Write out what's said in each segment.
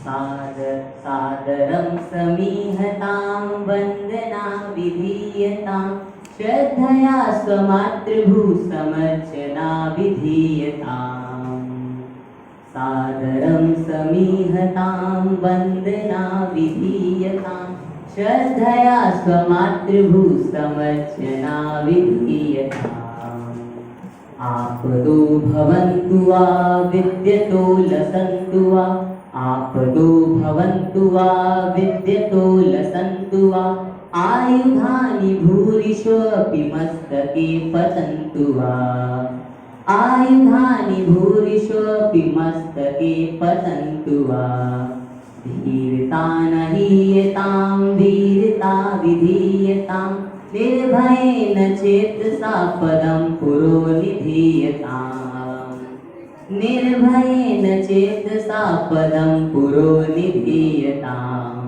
सादरं समीहतां वन्दना विधीयतां श्रद्धया स्वमातृभूसमर्चना विधीयताम् सादरं समीहतां वन्दना विधीयतां श्रद्धया स्वमातृभूसमर्चना विधीयताम् आपदो भवन्तु वा विद्यतो लसन्तु वा आपदो भवन्तु वा विद्यतो लसन्तु वा आयुधानि भूरिशोऽपि मस्तके पतन्तु वा आयुधानि भूरिशोऽपि मस्तके पतन्तु वा धीरता न हीयतां वीरता विधीयतां निर्भयेन चेतसा पदं पुरो निधीयताम् निर्भयेन चेतसा पदं पुरो निधीयताम्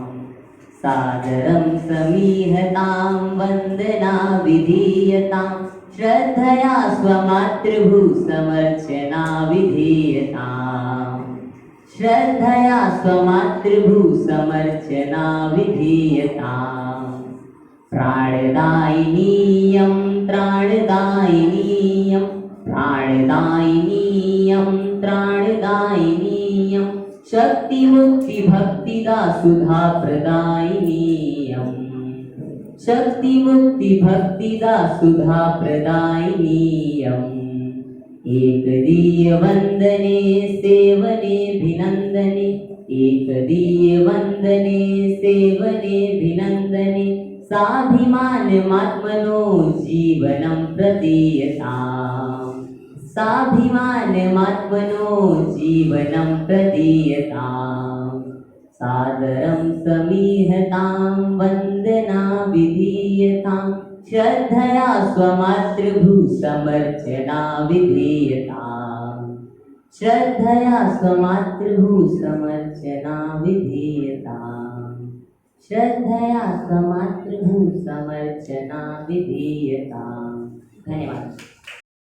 सादरं समीहतां वन्दना विधीयतां श्रद्धया स्वमातृभूसमर्चना विधीयताम् श्रद्धया स्वमातृभूसमर्चना विधीयताम् प्राणदायिनीयं त्राणदायिनीयं प्राणदायिनीयं त्राणदायिनीयं शक्तिमुक्तिभक्तिदा सुधा प्रदायिनीयम् शक्तिमुक्तिभक्तिदा सुधा प्रदायिनीयम् एकदीयवन्दने सेवनेऽभिनन्दने एकदीयवन्दने सेवनेऽभिनन्दने साभिमानमात्मनो जीवनं प्रदीयताम् साभिमानमात्मनो जीवनं प्रदीयताम् सादरं समीहतां वन्दना विधीयतां श्रद्धया स्वमातृभूसमर्चना विधीयताम् श्रद्धया स्वमातृभूसमर्चना विधीयताम् श्रद्धया स्वमातृभूसमर्चना विधीयताम्। धन्यवाद।